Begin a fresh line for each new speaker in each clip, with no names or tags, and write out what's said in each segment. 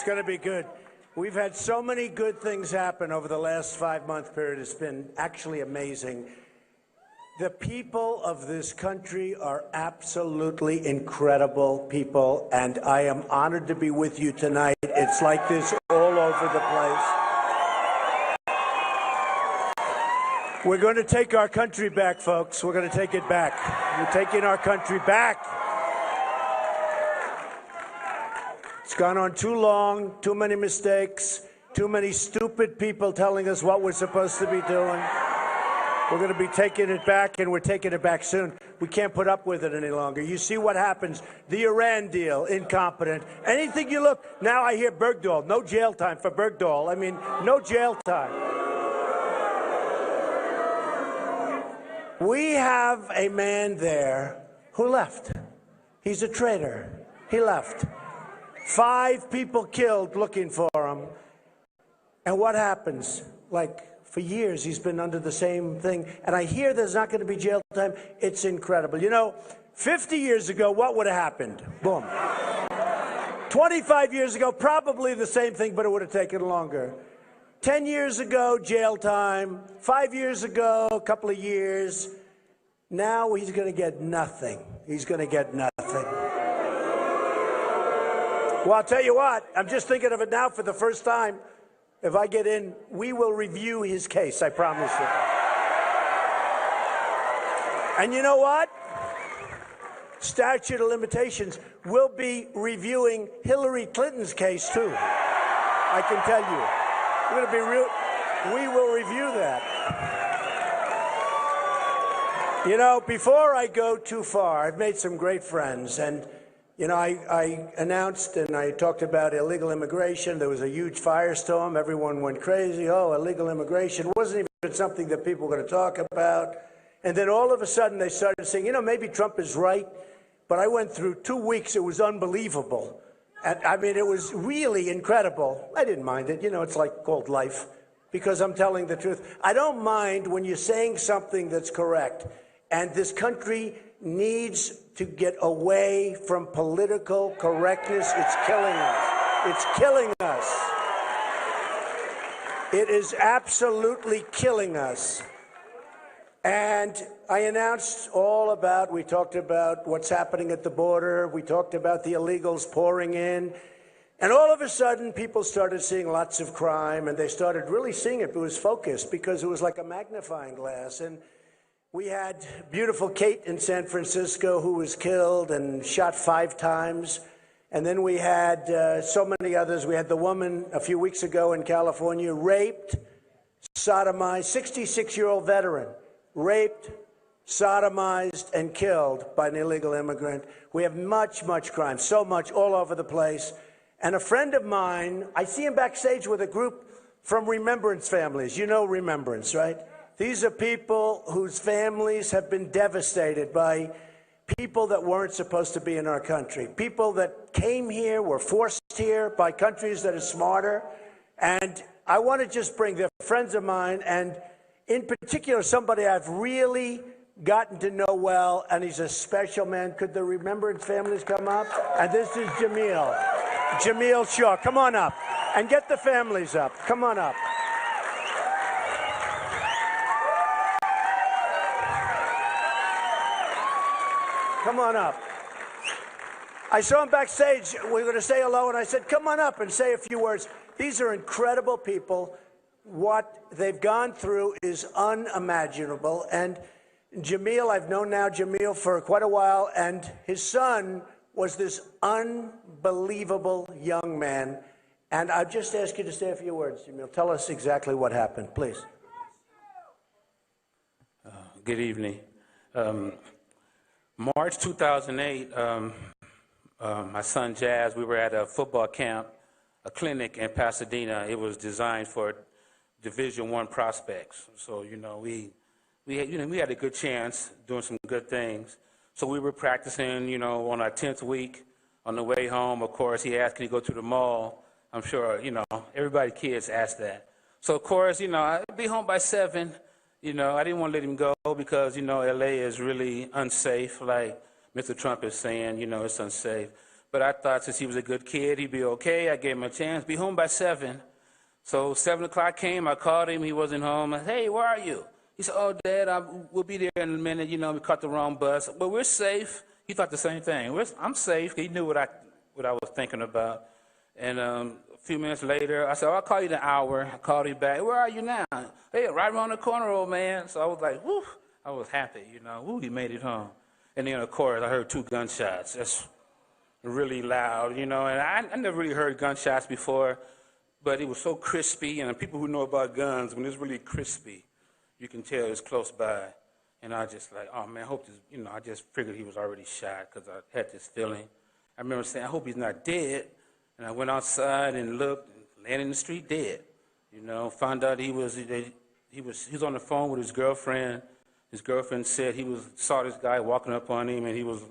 It's going to be good. We've had so many good things happen over the last 5-month period. It's been actually amazing. The people of this country are absolutely incredible people, and I am honored to be with you tonight. It's like this all over the place. We're going to take our country back, folks. We're going to take it back. We're taking our country back. It's gone on too long, too many mistakes, too many stupid people telling us what we're supposed to be doing. We're going to be taking it back, and we're taking it back soon. We can't put up with it any longer. You see what happens. The Iran deal, incompetent. Anything you look, now I hear Bergdahl, no jail time for Bergdahl. I mean, no jail time. We have a man there who left. He's a traitor. He left. 5 people killed looking for him. And what happens? Like, for years, he's been under the same thing. And I hear there's not going to be jail time. It's incredible. You know, 50 years ago, what would have happened? Boom. 25 years ago, probably the same thing, but it would have taken longer. 10 years ago, jail time. 5 years ago, a couple of years. Now he's going to get nothing. He's going to get nothing. Well, I'll tell you what, I'm just thinking of it now for the first time. If I get in, we will review his case, I promise you. And you know what? Statute of limitations, we'll be reviewing Hillary Clinton's case, too. I can tell you. We're going to be we will review that. You know, before I go too far, I've made some great friends, and you know, I announced and I talked about illegal immigration. There was a huge firestorm. Everyone went crazy. Oh, illegal immigration. It wasn't even something that people were going to talk about. And then all of a sudden they started saying, you know, maybe Trump is right. But I went through 2 weeks. It was unbelievable. And, I mean, it was really incredible. I didn't mind it. You know, it's like called life because I'm telling the truth. I don't mind when you're saying something that's correct. And this country needs to get away from political correctness. It's killing us. It's killing us. It is absolutely killing us. And I announced all about, we talked about what's happening at the border. We talked about the illegals pouring in. And all of a sudden, people started seeing lots of crime, and they started really seeing it. It was focused because it was like a magnifying glass. And we had beautiful Kate in San Francisco who was killed and shot 5 times. And then we had so many others. We had the woman a few weeks ago in California, raped, sodomized, 66-year-old veteran, raped, sodomized, and killed by an illegal immigrant. We have much, much crime, so much all over the place. And a friend of mine, I see him backstage with a group from Remembrance families. You know Remembrance, right? These are people whose families have been devastated by people that weren't supposed to be in our country. People that came here, were forced here by countries that are smarter. And I want to just bring, they're friends of mine, and in particular, somebody I've really gotten to know well, and he's a special man. Could the Remembrance families come up? And this is Jamil. Jamil Shaw. Come on up. And get the families up. Come on up. Come on up. I saw him backstage. We were going to say hello, and I said, come on up and say a few words. These are incredible people. What they've gone through is unimaginable. And Jamil, I've known now Jamil for quite a while, and his son was this unbelievable young man. And I just ask you to say a few words, Jamil. Tell us exactly what happened, please.
Good evening. March 2008, my son Jazz, we were at a football camp, a clinic in Pasadena. It was designed for Division I prospects. So, you know, we had a good chance doing some good things. So we were practicing, you know, on our 10th week. On the way home, of course, he asked, can you go to the mall? I'm sure, you know, kids ask that. So, of course, you know, I'd be home by 7. You know, I didn't want to let him go because, you know, L.A. is really unsafe, like Mr. Trump is saying, you know, it's unsafe. But I thought since he was a good kid, he'd be okay. I gave him a chance. Be home by 7. So 7 o'clock came. I called him. He wasn't home. I said, hey, where are you? He said, oh, Dad, we'll be there in a minute. You know, we caught the wrong bus. But we're safe. He thought the same thing. I'm safe. He knew what I was thinking about. And a few minutes later, I said, I'll call you in an hour. I called him back. Where are you now? Hey, right around the corner, old man. So I was like, whoo. I was happy, you know. Whoo, he made it home. And then, of course, I heard 2 gunshots. That's really loud, you know. And I never really heard gunshots before, but it was so crispy. And people who know about guns, when it's really crispy, you can tell it's close by. And I just like, oh, man, I hope this, you know, I just figured he was already shot because I had this feeling. I remember saying, I hope he's not dead. And I went outside and looked, and landed in the street dead. You know, found out he was on the phone with his girlfriend. His girlfriend said saw this guy walking up on him, and he was,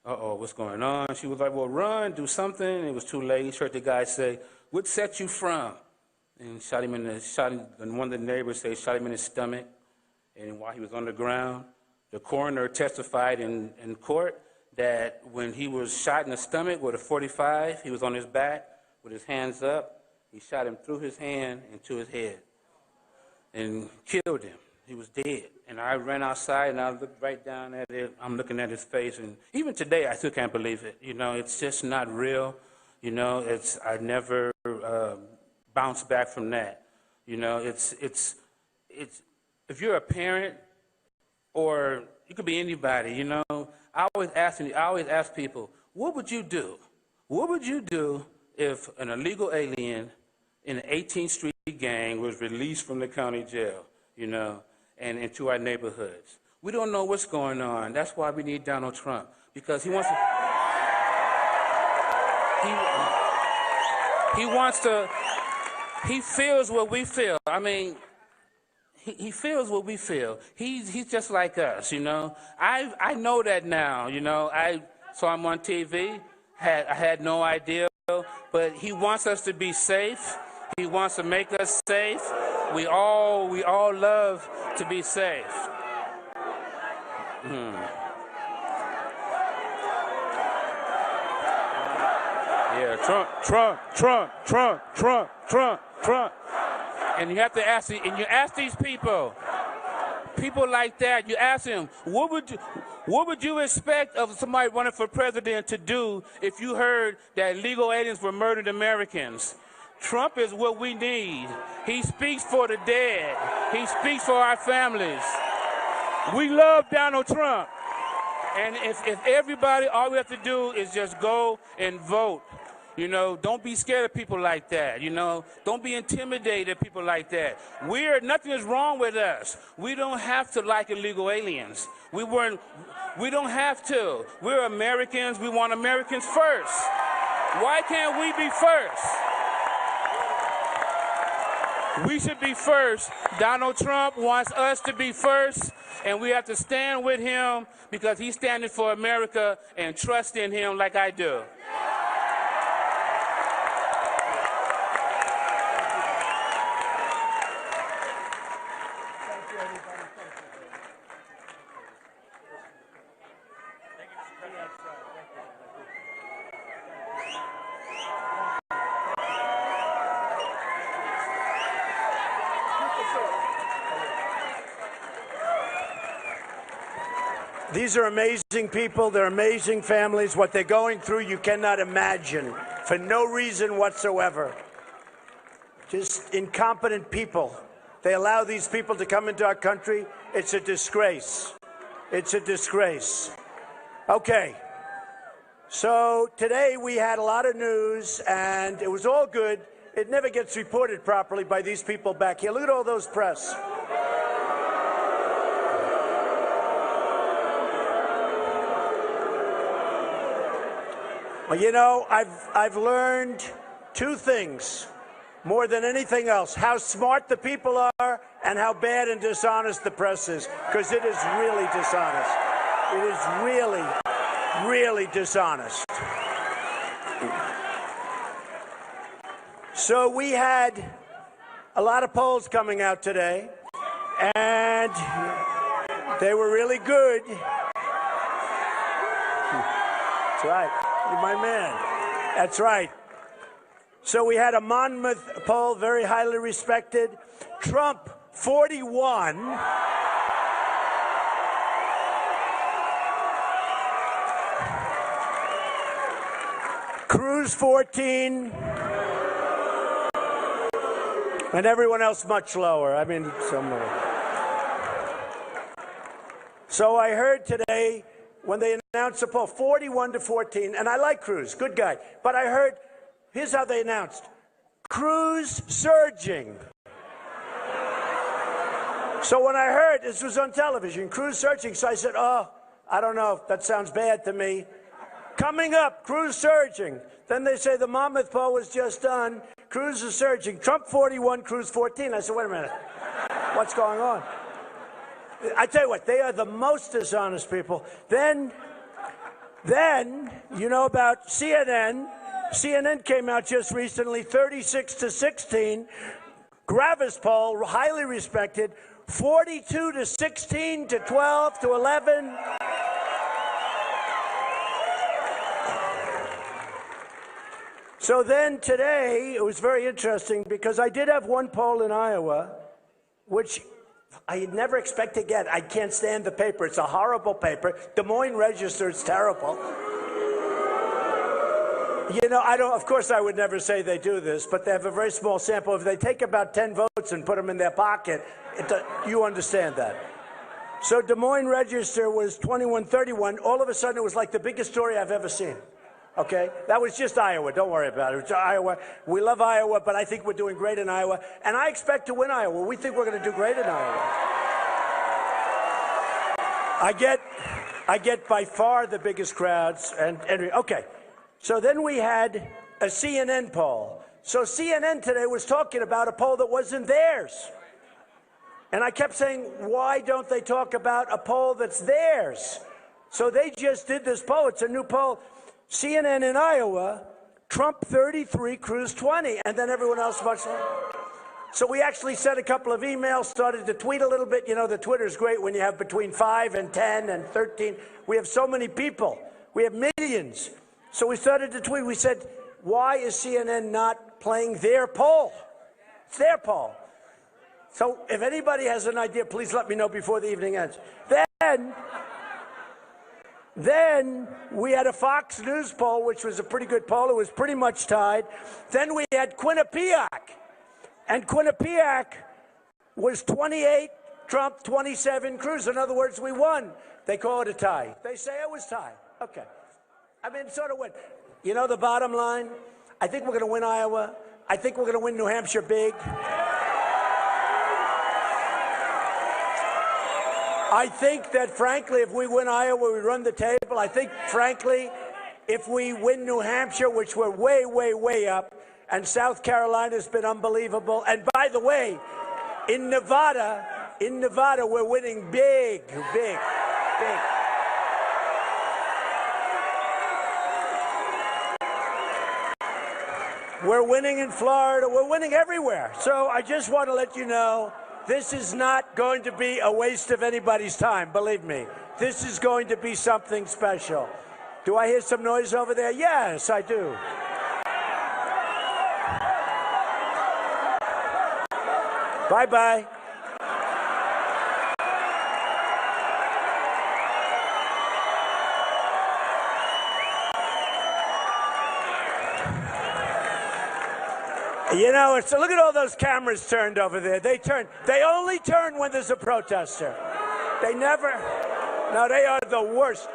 uh-oh, what's going on? She was like, well, run, do something. And it was too late. She heard the guy say, what set you from? And and one of the neighbors said, shot him in his stomach. And while he was on the ground, the coroner testified in court that when he was shot in the stomach with a .45, he was on his back with his hands up. He shot him through his hand into his head and killed him. He was dead. And I ran outside and I looked right down at it. I'm looking at his face. And even today, I still can't believe it. You know, it's just not real. You know, I never bounced back from that. You know, it's if you're a parent, or you could be anybody, you know, I always ask people, what would you do? What would you do if an illegal alien in an 18th Street gang was released from the county jail, you know, and into our neighborhoods? We don't know what's going on. That's why we need Donald Trump, because he wants to, he feels what we feel. I mean, he feels what we feel. He's just like us, you know. I know that now, you know. I saw him on TV. I had no idea, but he wants us to be safe. He wants to make us safe. We all love to be safe. Yeah, Trump. And you have to ask, and you ask these people like that, you ask them, what would you expect of somebody running for president to do if you heard that illegal aliens were murdered Americans? Trump is what we need. He speaks for the dead. He speaks for our families. We love Donald Trump. And if everybody, all we have to do is just go and vote. You know, don't be scared of people like that. You know, don't be intimidated at people like that. Nothing is wrong with us. We don't have to like illegal aliens. We don't have to. We're Americans. We want Americans first. Why can't we be first? We should be first. Donald Trump wants us to be first, and we have to stand with him because he's standing for America, and trust in him like I do.
These are amazing people. They're amazing families. What they're going through, you cannot imagine, for no reason whatsoever. Just incompetent people. They allow these people to come into our country. It's a disgrace. It's a disgrace. Okay. So today we had a lot of news, and it was all good. It never gets reported properly by these people back here. Look at all those press. Well, you know, I've learned 2 things more than anything else: how smart the people are and how bad and dishonest the press is, because it is really dishonest. It is really, really dishonest. So we had a lot of polls coming out today, and they were really good. That's right. my man. That's right. So we had a Monmouth poll, very highly respected. Trump, 41. Cruz, 14. And everyone else much lower. I mean, somewhere. So I heard today when they announced the poll, 41 to 14, and I like Cruz, good guy. But I heard, here's how they announced, Cruz surging. So when I heard, this was on television, Cruz surging, so I said, oh, I don't know, that sounds bad to me. Coming up, Cruz surging. Then they say the Monmouth poll was just done. Cruz is surging. Trump 41, Cruz 14. I said, wait a minute. What's going on? I tell you what, they are the most dishonest people. Then you know about CNN. CNN came out just recently, 36 to 16. Gravis poll, highly respected, 42 to 16 to 12 to 11. So then today, it was very interesting because I did have one poll in Iowa, which I never expect to get. I can't stand the paper. It's a horrible paper. Des Moines Register, it's terrible. You know, of course I would never say they do this, but they have a very small sample. If they take about 10 votes and put them in their pocket, you understand that. So Des Moines Register was 21-31. All of a sudden, it was like the biggest story I've ever seen. Okay, that was just Iowa. Don't worry about it. It's Iowa. We love Iowa, but I think we're doing great in Iowa, and I expect to win Iowa. We think we're going to do great in Iowa. I get by far the biggest crowds, and okay. So then we had a CNN poll. So CNN today was talking about a poll that wasn't theirs, and I kept saying, why don't they talk about a poll that's theirs? So they just did this poll. It's a new poll. CNN in Iowa, Trump 33, Cruz 20, and then everyone else much lower. So we actually sent a couple of emails, started to tweet a little bit. You know, the Twitter's great when you have between 5 and 10 and 13. We have so many people. We have millions. So we started to tweet. We said, why is CNN not playing their poll? It's their poll. So if anybody has an idea, please let me know before the evening ends. Then we had a Fox News poll, which was a pretty good poll. It was pretty much tied. Then we had Quinnipiac. And Quinnipiac was 28, Trump 27, Cruz. In other words, we won. They call it a tie. They say it was tied. Okay. I mean, sort of win. You know the bottom line? I think we're going to win Iowa. I think we're going to win New Hampshire big. I think that, frankly, if we win Iowa, we run the table. I think, frankly, if we win New Hampshire, which we're way, way, way up, and South Carolina's been unbelievable. And by the way, in Nevada, we're winning big, big, big. We're winning in Florida. We're winning everywhere. So I just want to let you know, this is not going to be a waste of anybody's time, believe me. This is going to be something special. Do I hear some noise over there? Yes, I do. Bye-bye. You know, look at all those cameras turned over there. They only turn when there's a protester. They are the worst.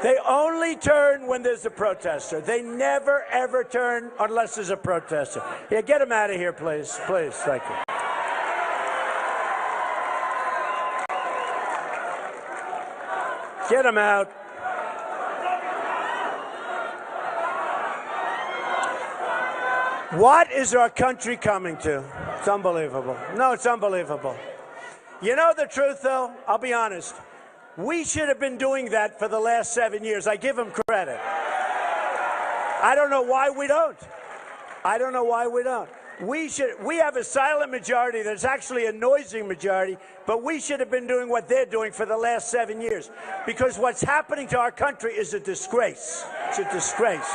They only turn when there's a protester. They never, ever turn unless there's a protester. Yeah, get them out of here, please. Please, thank you. Get them out. What is our country coming to? It's unbelievable. No, it's unbelievable. You know the truth, though? I'll be honest. We should have been doing that for the last 7 years. I give them credit. I don't know why we don't. I don't know why we don't. We have a silent majority that's actually a noisy majority, but we should have been doing what they're doing for the last 7 years. Because what's happening to our country is a disgrace. It's a disgrace.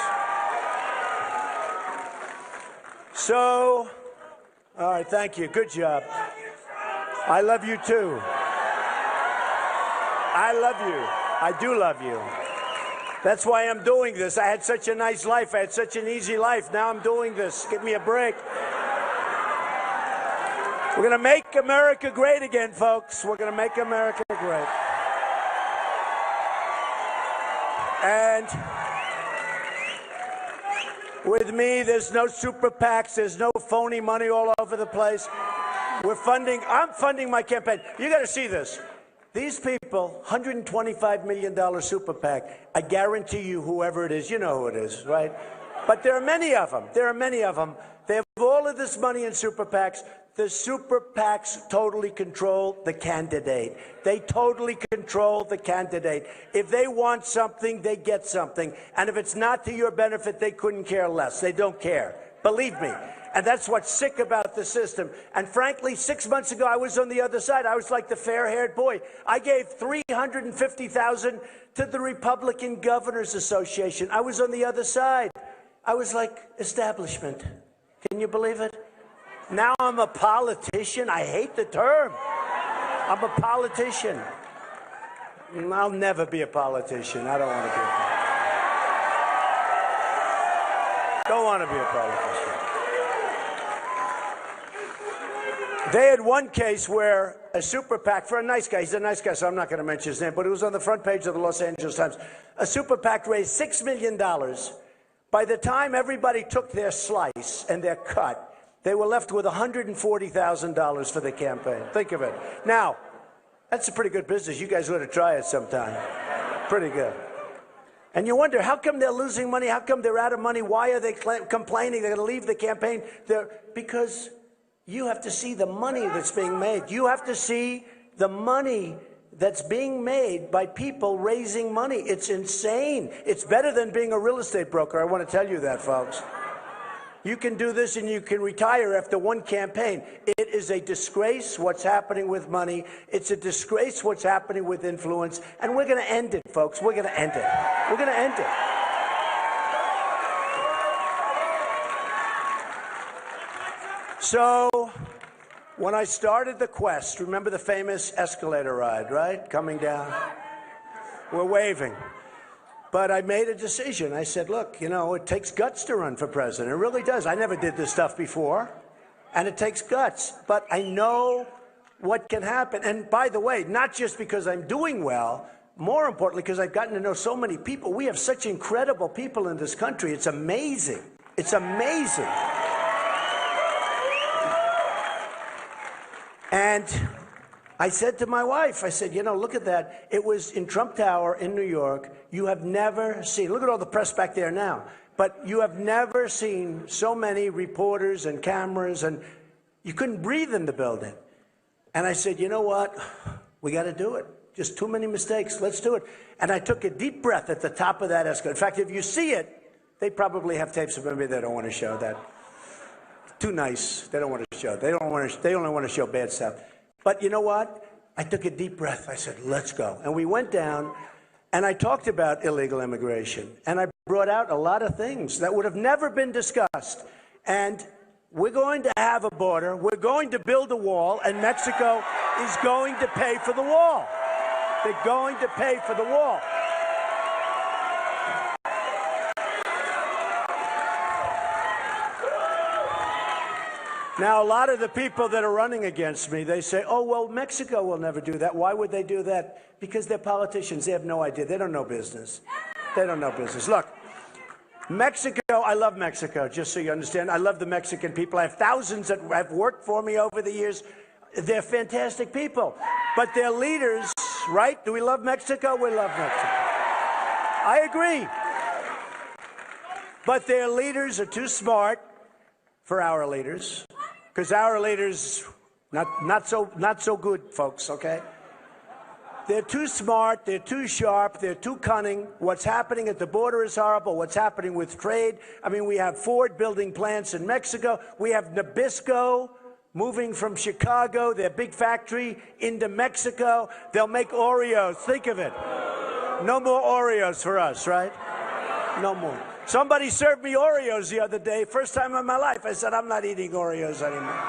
So, all right, thank you. Good job. I love you too. I love you. I do love you. That's why I'm doing this. I had such a nice life. I had such an easy life. Now I'm doing this. Give me a break. We're going to make America great again, folks. We're going to make America great. And with me, there's no super PACs. There's no phony money all over the place. I'm funding my campaign. You got to see this. These people, $125 million super PAC, I guarantee you whoever it is, you know who it is, right? But there are many of them. There are many of them. They have all of this money in super PACs. The super PACs totally control the candidate. They totally control the candidate. If they want something, they get something. And if it's not to your benefit, they couldn't care less. They don't care. Believe me. And that's what's sick about the system. And frankly, 6 months ago, I was on the other side. I was like the fair-haired boy. I gave $350,000 to the Republican Governors Association. I was on the other side. I was like establishment. Can you believe it? Now I'm a politician. I hate the term. I'm a politician. I'll never be a politician. I don't want to be a politician. Don't want to be a politician. They had one case where a super PAC, for a nice guy, he's a nice guy, so I'm not going to mention his name, but it was on the front page of the Los Angeles Times. A super PAC raised $6 million. By the time everybody took their slice and their cut, they were left with $140,000 for the campaign. Think of it. Now, that's a pretty good business. You guys ought to try it sometime. Pretty good. And you wonder, how come they're losing money? How come they're out of money? Why are they complaining? They're going to leave the campaign. Because you have to see the money that's being made. You have to see the money that's being made by people raising money. It's insane. It's better than being a real estate broker. I want to tell you that, folks. You can do this and you can retire after one campaign. It is a disgrace what's happening with money. It's a disgrace what's happening with influence. And we're going to end it, folks. We're going to end it. We're going to end it. So, when I started the quest, remember the famous escalator ride, right? Coming down. We're waving. But I made a decision. I said, look, you know, it takes guts to run for president. It really does. I never did this stuff before. And it takes guts. But I know what can happen. And by the way, not just because I'm doing well, more importantly, because I've gotten to know so many people. We have such incredible people in this country. It's amazing. It's amazing. And I said to my wife, I said, you know, look at that. It was in Trump Tower in New York. You have never seen, look at all the press back there now, but you have never seen so many reporters and cameras, and you couldn't breathe in the building. And I said, you know what? We got to do it. Just too many mistakes. Let's do it. And I took a deep breath at the top of that escalator. In fact, if you see it, they probably have tapes of maybe they don't want to show that. Too nice. They don't want to show. They only want to show bad stuff. But you know what? I took a deep breath. I said, let's go. And we went down, and I talked about illegal immigration. And I brought out a lot of things that would have never been discussed. And we're going to have a border. We're going to build a wall, and Mexico is going to pay for the wall. They're going to pay for the wall. Now, a lot of the people that are running against me, they say, oh, well, Mexico will never do that. Why would they do that? Because they're politicians. They have no idea. They don't know business. They don't know business. Look, Mexico, I love Mexico, just so you understand. I love the Mexican people. I have thousands that have worked for me over the years. They're fantastic people. But their leaders, right? Do we love Mexico? We love Mexico. I agree. But their leaders are too smart for our leaders. Because our leaders, not so good, folks, okay? They're too smart, they're too sharp, they're too cunning. What's happening at the border is horrible. What's happening with trade? I mean, we have Ford building plants in Mexico. We have Nabisco moving from Chicago, their big factory, into Mexico. They'll make Oreos. Think of it. No more Oreos for us, right? No more. Somebody served me Oreos the other day. First time in my life. I said, I'm not eating Oreos anymore.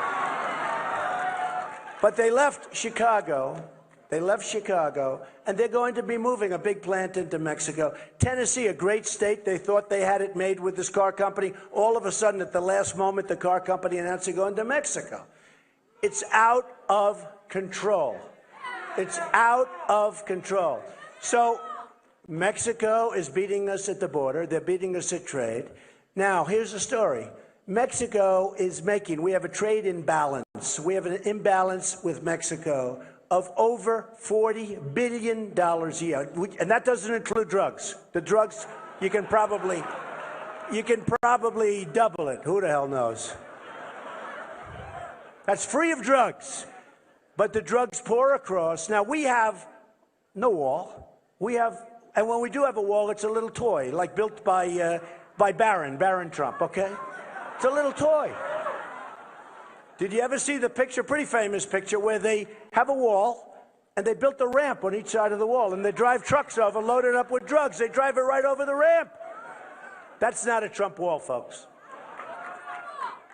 But they left Chicago. They left Chicago, and they're going to be moving a big plant into Mexico. Tennessee, a great state. They thought they had it made with this car company. All of a sudden, at the last moment, the car company announced they're going to Mexico. It's out of control. It's out of control. So Mexico is beating us at the border. They're beating us at trade. Now, here's the story. Mexico is making, we have a trade imbalance. We have an imbalance with Mexico of over $40 billion a year. And that doesn't include drugs. The drugs, you can probably double it. Who the hell knows? That's free of drugs. But the drugs pour across. Now, we have no wall. We have, and when we do have a wall, it's a little toy, like built by Barron Trump, okay? It's a little toy. Did you ever see the picture, pretty famous picture, where they have a wall and they built a ramp on each side of the wall and they drive trucks over loaded up with drugs. They drive it right over the ramp. That's not a Trump wall, folks.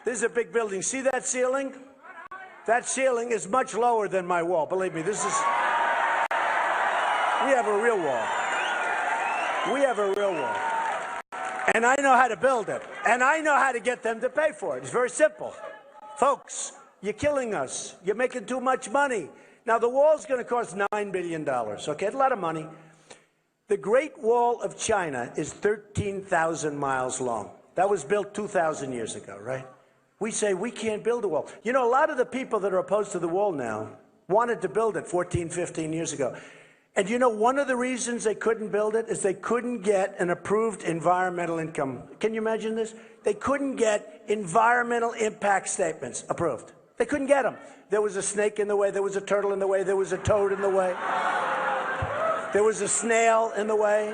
This is a big building. See that ceiling? That ceiling is much lower than my wall. Believe me, this is... We have a real wall. We have a real wall. And I know how to build it. And I know how to get them to pay for it. It's very simple. Folks, you're killing us. You're making too much money. Now, the wall's going to cost $9 billion, okay? A lot of money. The Great Wall of China is 13,000 miles long. That was built 2,000 years ago, right? We say we can't build a wall. You know, a lot of the people that are opposed to the wall now wanted to build it 14, 15 years ago. And you know, one of the reasons they couldn't build it is they couldn't get an approved environmental income. Can you imagine this? They couldn't get environmental impact statements approved. They couldn't get them. There was a snake in the way. There was a turtle in the way. There was a toad in the way. There was a snail in the way.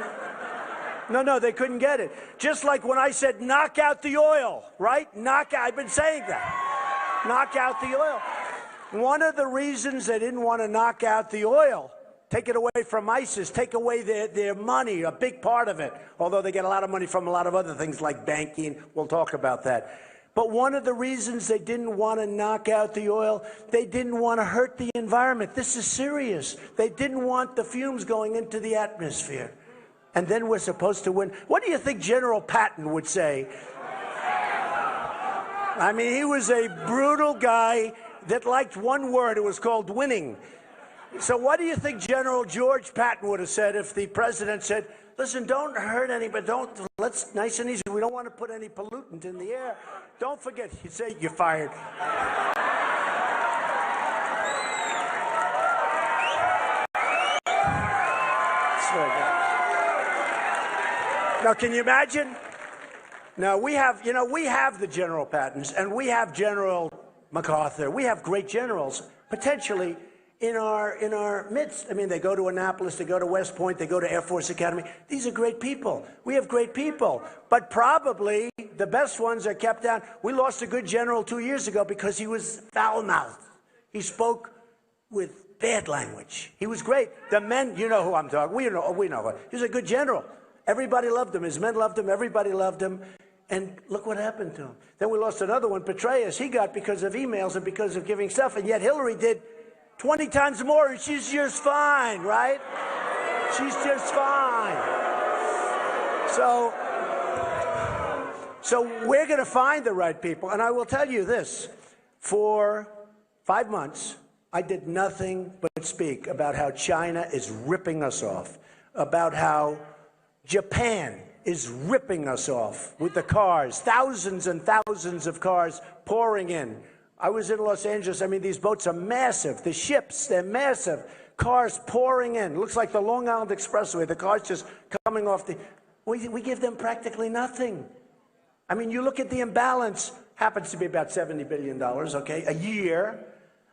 No, they couldn't get it. Just like when I said, knock out the oil, right? Knock out. I've been saying that. Knock out the oil. One of the reasons they didn't want to knock out the oil, take it away from ISIS, take away their money, a big part of it, although they get a lot of money from a lot of other things like banking. We'll talk about that. But one of the reasons they didn't want to knock out the oil, they didn't want to hurt the environment. This is serious. They didn't want the fumes going into the atmosphere. And then we're supposed to win. What do you think General Patton would say? I mean, he was a brutal guy that liked one word. It was called winning. So what do you think General George Patton would have said if the president said, listen, don't hurt anybody, let's nice and easy. We don't want to put any pollutant in the air. Don't forget, he'd say, you're fired. Now, can you imagine? Now, we have the General Pattons, and we have General MacArthur. We have great generals, potentially, in our midst. I mean, they go to Annapolis, they go to West Point, they go to Air Force Academy. These are great people. We have great people. But probably the best ones are kept down. We lost a good general 2 years ago because he was foul-mouthed. He spoke with bad language. He was great. The men, you know who I'm talking. We know. He was a good general. Everybody loved him. His men loved him. Everybody loved him. And look what happened to him. Then we lost another one, Petraeus. He got because of emails and because of giving stuff. And yet Hillary did 20 times more, and she's just fine, right? She's just fine. So we're going to find the right people. And I will tell you this. For 5 months, I did nothing but speak about how China is ripping us off, about how Japan is ripping us off with the cars, thousands and thousands of cars pouring in. I was in Los Angeles. I mean, these boats are massive. The ships, they're massive. Cars pouring in. Looks like the Long Island Expressway. The cars just coming off the... We give them practically nothing. I mean, you look at the imbalance, happens to be about $70 billion, okay, a year,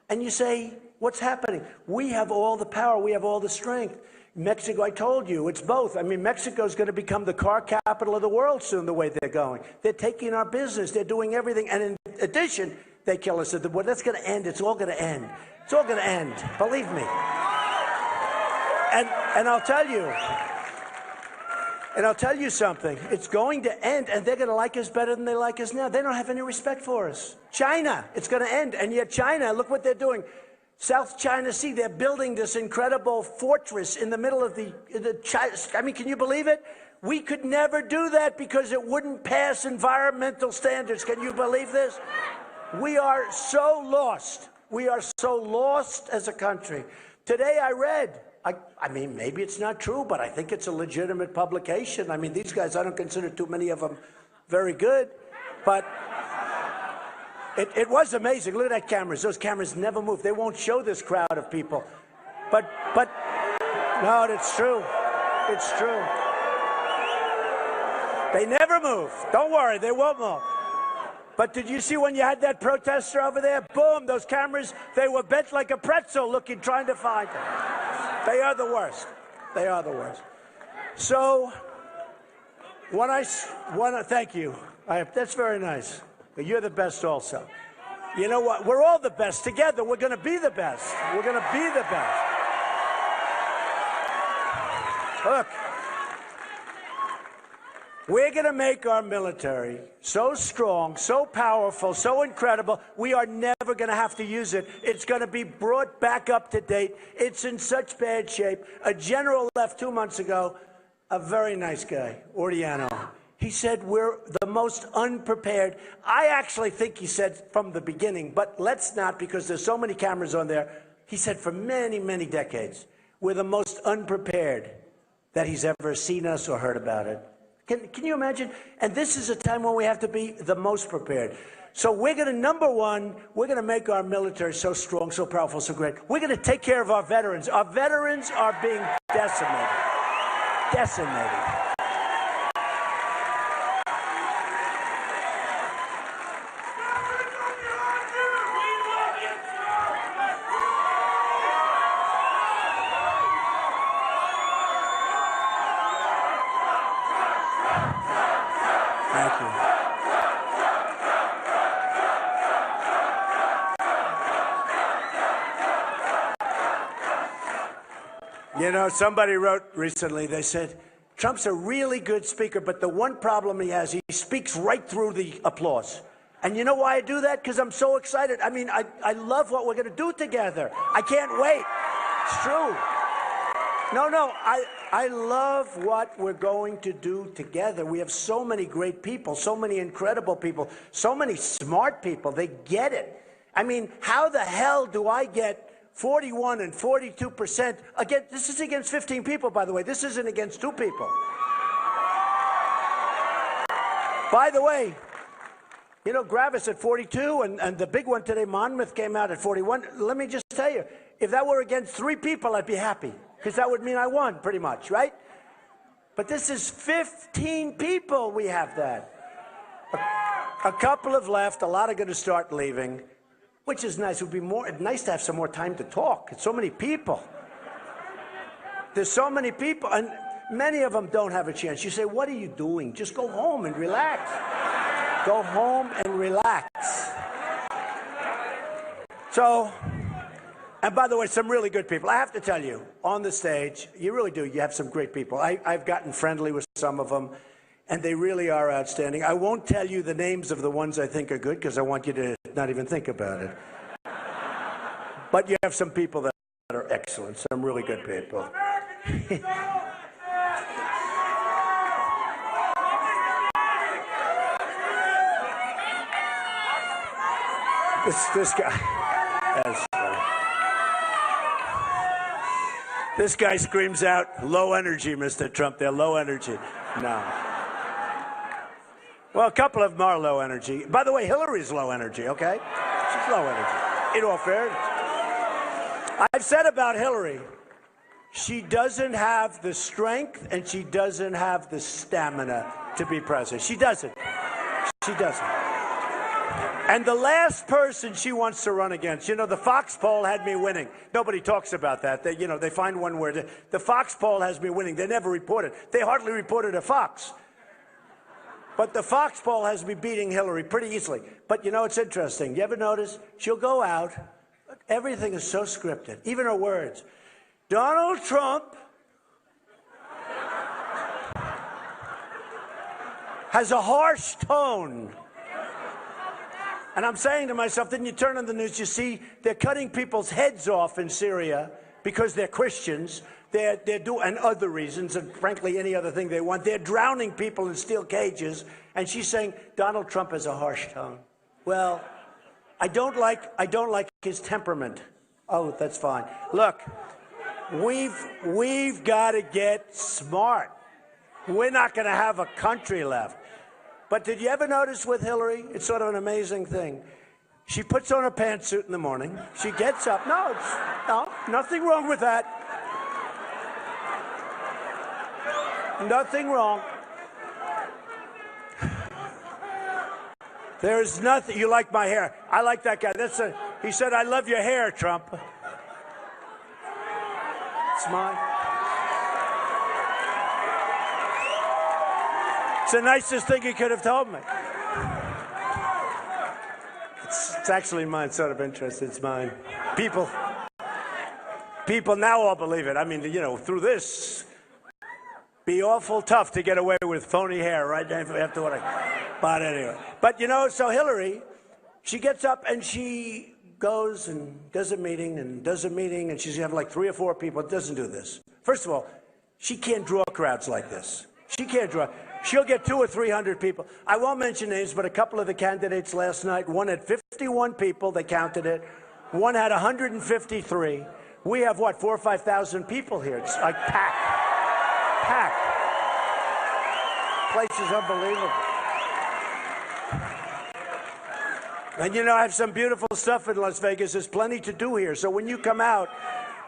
and you say, What's happening? We have all the power. We have all the strength. Mexico, I told you, it's both. I mean, Mexico's going to become the car capital of the world soon, the way they're going. They're taking our business. They're doing everything. And in addition, they kill us at the border. That's going to end. It's all going to end. It's all going to end. Believe me. And I'll tell you something. It's going to end, and they're going to like us better than they like us now. They don't have any respect for us. China, it's going to end. And yet China, look what they're doing. South China Sea, they're building this incredible fortress in the middle of the China. I mean, can you believe it? We could never do that because it wouldn't pass environmental standards. Can you believe this? We are so lost. We are so lost as a country. Today I read, I mean, maybe it's not true, but I think it's a legitimate publication. I mean, these guys, I don't consider too many of them very good, but it was amazing. Look at that cameras. Those cameras never move. They won't show this crowd of people. But no, it's true. It's true. They never move. Don't worry, they won't move. But did you see when you had that protester over there? Boom, those cameras, they were bent like a pretzel looking, trying to find them. They are the worst. They are the worst. So, thank you. That's very nice. But you're the best also. You know what? We're all the best. Together, we're going to be the best. We're going to be the best. Look. We're going to make our military so strong, so powerful, so incredible, we are never going to have to use it. It's going to be brought back up to date. It's in such bad shape. A general left 2 months ago, a very nice guy, Ordiano. He said we're the most unprepared. I actually think he said from the beginning, but let's not, because there's so many cameras on there. He said for many, many decades, we're the most unprepared that he's ever seen us or heard about it. Can you imagine? And this is a time when we have to be the most prepared. So we're going to, number one, we're going to make our military so strong, so powerful, so great. We're going to take care of our veterans. Our veterans are being decimated. Decimated. Thank you. You know, somebody wrote recently, they said, Trump's a really good speaker, but the one problem he has, he speaks right through the applause. And you know why I do that? Because I'm so excited. I mean, I love what we're going to do together. I can't wait. It's true. No, I love what we're going to do together. We have so many great people, so many incredible people, so many smart people. They get it. I mean, how the hell do I get 41 and 42%? Again, this is against 15 people, by the way. This isn't against 2 people. By the way, you know, Gravis at 42, and the big one today, Monmouth, came out at 41. Let me just tell you, if that were against 3 people, I'd be happy, because that would mean I won, pretty much, right? But this is 15 people we have that. A couple have left, a lot are going to start leaving, which is nice. It would be nice to have some more time to talk. It's so many people. There's so many people, and many of them don't have a chance. You say, what are you doing? Just go home and relax. Go home and relax. So, and by the way, some really good people. I have to tell you, on the stage, you really do. You have some great people. I've gotten friendly with some of them, and they really are outstanding. I won't tell you the names of the ones I think are good, because I want you to not even think about it. But you have some people that are excellent, some really good people. This guy, that's funny. This guy screams out, low energy, Mr. Trump. They're low energy. No. Well, a couple of them are low energy. By the way, Hillary's low energy, okay? She's low energy, in all fairness. I've said about Hillary, she doesn't have the strength and she doesn't have the stamina to be president. She doesn't. She doesn't. And the last person she wants to run against, you know, the Fox poll had me winning. Nobody talks about that. They, you know, they find one word. The Fox poll has me winning. They never report it. They hardly reported a Fox. But the Fox poll has me beating Hillary pretty easily. But, you know, it's interesting. You ever notice? She'll go out. Everything is so scripted, even her words. Donald Trump has a harsh tone. And I'm saying to myself, then you turn on the news, you see they're cutting people's heads off in Syria because they're Christians. They're and other reasons, and frankly, any other thing they want. They're drowning people in steel cages. And she's saying Donald Trump has a harsh tone. Well, I don't like his temperament. Oh, that's fine. Look, we've got to get smart. We're not going to have a country left. But did you ever notice with Hillary? It's sort of an amazing thing. She puts on a pantsuit in the morning. She gets up. No, nothing wrong with that. Nothing wrong. There's nothing. You like my hair? I like that guy. He said, "I love your hair, Trump." It's mine. It's the nicest thing he could have told me. It's actually mine, sort of interest. It's mine. People now all believe it. I mean, you know, through this, be awful tough to get away with phony hair, right? After what but anyway. But, you know, so Hillary, she gets up and she goes and does a meeting and she's going to have like 3 or 4 people. It doesn't do this. First of all, she can't draw crowds like this. She can't draw. She'll get 200 or 300 people. I won't mention names, but a couple of the candidates last night, one had 51 people, they counted it. One had 153. We have, what, 4,000 or 5,000 people here. It's like packed. Place is unbelievable. And you know, I have some beautiful stuff in Las Vegas. There's plenty to do here. So when you come out,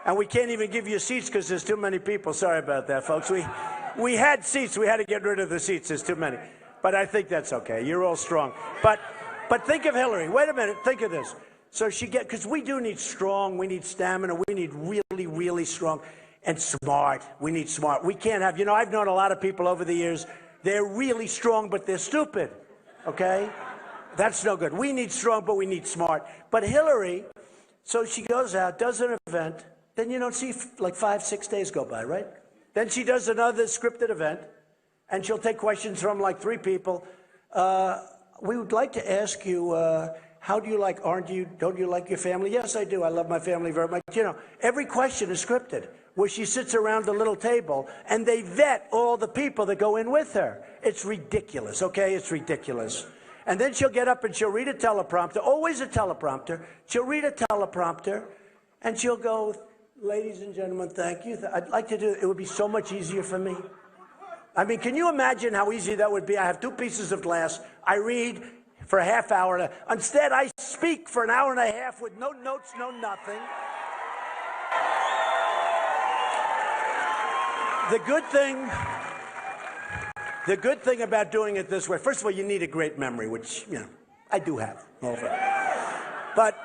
and we can't even give you seats because there's too many people. Sorry about that, folks. We had seats. We had to get rid of the seats. There's too many. But I think that's okay. You're all strong. But think of Hillary. Wait a minute. Think of this. So because we do need strong. We need stamina. We need really, really strong and smart. We need smart. We can't have, you know, I've known a lot of people over the years. They're really strong, but they're stupid. Okay? That's no good. We need strong, but we need smart. But Hillary, so she goes out, does an event. Then you don't see like 5, 6 days go by, right? Then she does another scripted event, and she'll take questions from like 3 people. We would like to ask you, how do you like, don't you like your family? Yes, I do. I love my family very much. You know, every question is scripted, where she sits around a little table, and they vet all the people that go in with her. It's ridiculous, okay? It's ridiculous. And then she'll get up and she'll read a teleprompter, always a teleprompter. She'll read a teleprompter, and she'll go, "Ladies and gentlemen, thank you. I'd like to do it. It would be so much easier for me." I mean, can you imagine how easy that would be? I have 2 pieces of glass. I read for a half hour. Instead, I speak for an hour and a half with no notes, no nothing. The good thing about doing it this way, first of all, you need a great memory, which, you know, I do have. But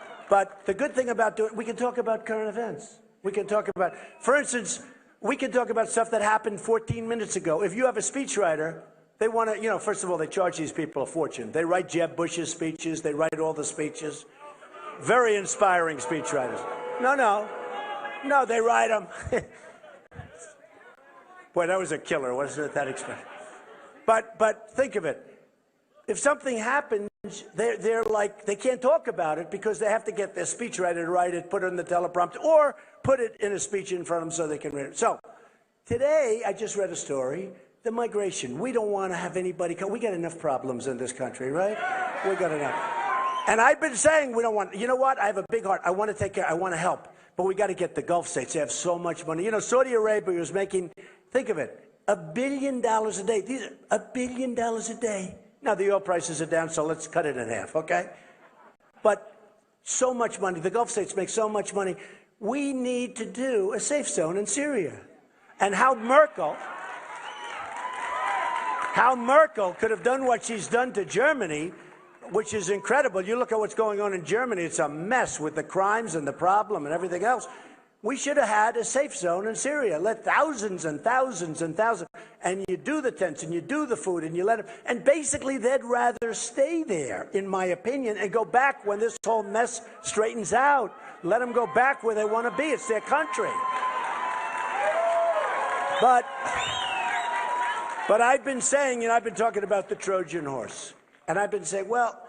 the good thing about doing it, we can talk about current events. We can talk about, for instance, we can talk about stuff that happened 14 minutes ago. If you have a speechwriter, they want to, you know, first of all, they charge these people a fortune. They write Jeb Bush's speeches. They write all the speeches. Very inspiring speechwriters. No, they write them. Boy, that was a killer, wasn't it, that expression? But think of it. If something happens, they're like, they can't talk about it because they have to get their speechwriter to write it, put it in the teleprompter, or put it in a speech in front of them so they can read it. So today, I just read a story, the migration. We don't want to have anybody come. We got enough problems in this country, right? We got enough. And I've been saying we don't want, you know what? I have a big heart. I want to take care. I want to help. But we got to get the Gulf states. They have so much money. You know, Saudi Arabia was making, think of it, $1 billion a day. These are $1 billion a day. Now, the oil prices are down, so let's cut it in half, okay? But so much money. The Gulf states make so much money. We need to do a safe zone in Syria. And how Merkel could have done what she's done to Germany which is incredible. You look at what's going on in Germany, it's a mess with the crimes and the problem and everything else. We should have had a safe zone in Syria. Let thousands and thousands and thousands, and you do the tents and you do the food and you let them, and basically they'd rather stay there, in my opinion, and go back when this whole mess straightens out. Let them go back where they want to be. It's their country. But I've been saying, I've been talking about the Trojan horse. And I've been saying, well,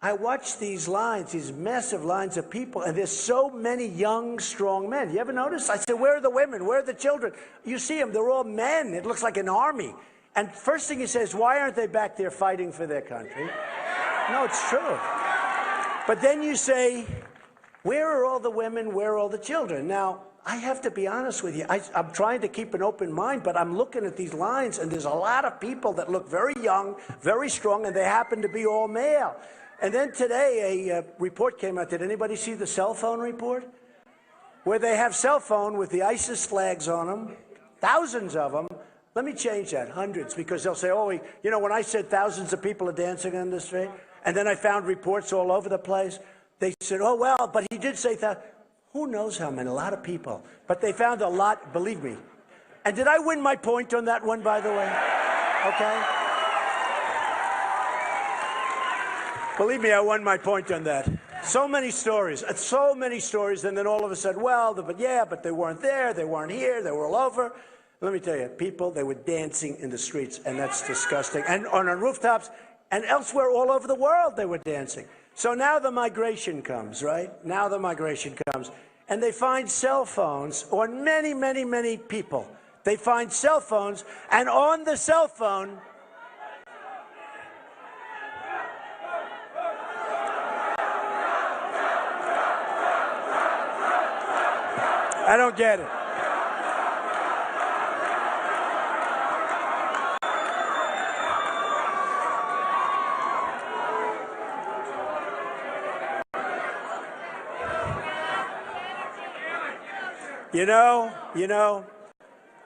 I watch these lines, these massive lines of people, and there's so many young, strong men. You ever notice? I said, where are the women? Where are the children? You see them, they're all men. It looks like an army. And first thing he says, why aren't they back there fighting for their country? No, it's true. But then you say, where are all the women? Where are all the children? Now, I have to be honest with you. I'm trying to keep an open mind, but I'm looking at these lines, and there's a lot of people that look very young, very strong, and they happen to be all male. And then today, a report came out. Did anybody see the cell phone report? Where they have cell phone with the ISIS flags on them, thousands of them. Let me change that, hundreds, because they'll say, oh, when I said thousands of people are dancing on the street, and then I found reports all over the place, they said, oh, well, but he did say that. Who knows how many? A lot of people. But they found a lot, believe me. And did I win my point on that one, by the way? Okay? Believe me, I won my point on that. So many stories, and then all of a sudden, well, but they weren't there, they weren't here, they were all over. Let me tell you, people, they were dancing in the streets, and that's disgusting. And on rooftops, and elsewhere all over the world, they were dancing. So now the migration comes, right? Now the migration comes, and they find cell phones on many, many, many people. They find cell phones, and on the cell phone, I don't get it.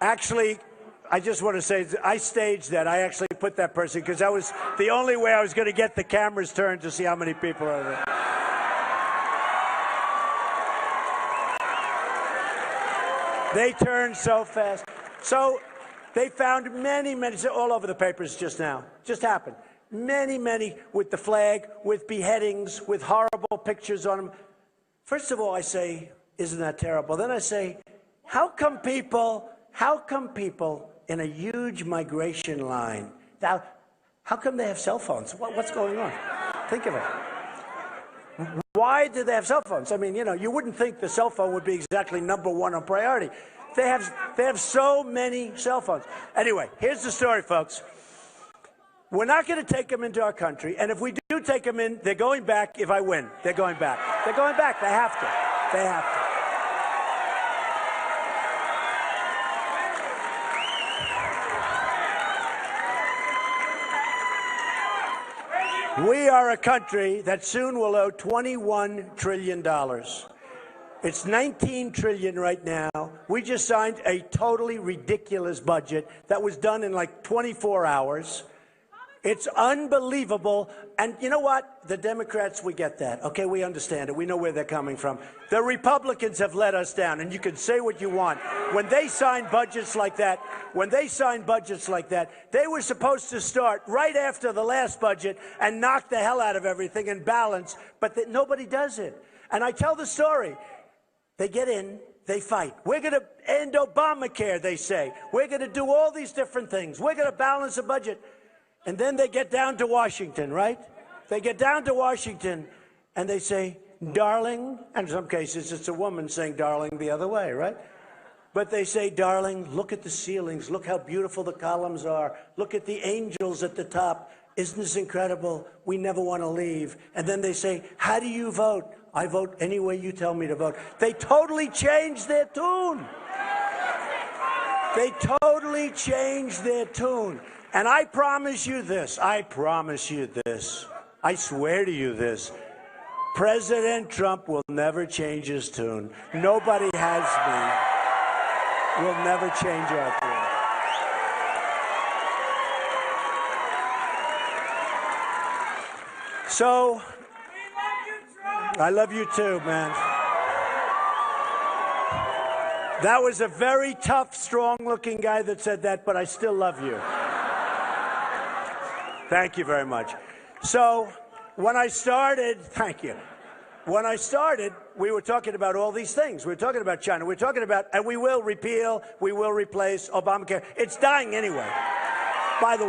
Actually, I just want to say, I staged that. I actually put that person, because that was the only way I was going to get the cameras turned to see how many people are there. They turned so fast. So they found many, all over the papers just now. Just happened. Many with the flag, with beheadings, with horrible pictures on them. First of all, I say, isn't that terrible? Then I say, how come people in a huge migration line, now, how come they have cell phones? What's going on? Think of it. Why do they have cell phones? I mean, you wouldn't think the cell phone would be exactly #1 on priority. They have so many cell phones. Anyway, here's the story, folks. We're not going to take them into our country, and if we do take them in, they're going back if I win. They're going back. They're going back. They have to. They have to. We are a country that soon will owe $21 trillion. It's $19 trillion right now. We just signed a totally ridiculous budget that was done in like 24 hours. It's unbelievable. And you know what? The Democrats, we get that. Okay, we understand it. We know where they're coming from. The Republicans have let us down, and you can say what you want. When they sign budgets like that, they were supposed to start right after the last budget and knock the hell out of everything and balance, but nobody does it. And I tell the story. They get in, they fight. We're going to end Obamacare, they say. We're going to do all these different things. We're going to balance the budget. And then they get down to Washington, right? They get down to Washington, and they say, darling, and in some cases it's a woman saying darling the other way, right? But they say, darling, look at the ceilings. Look how beautiful the columns are. Look at the angels at the top. Isn't this incredible? We never want to leave. And then they say, how do you vote? I vote any way you tell me to vote. They totally changed their tune. They totally changed their tune. And I promise you this, I swear to you this, President Trump will never change his tune. Nobody has been. We'll never change our tune. So, I love you too, man. That was a very tough, strong-looking guy that said that, but I still love you. Thank you very much. So, when I started, thank you. When I started, we were talking about all these things. We were talking about China. We were talking about, and we will repeal, we will replace Obamacare. It's dying anyway. By the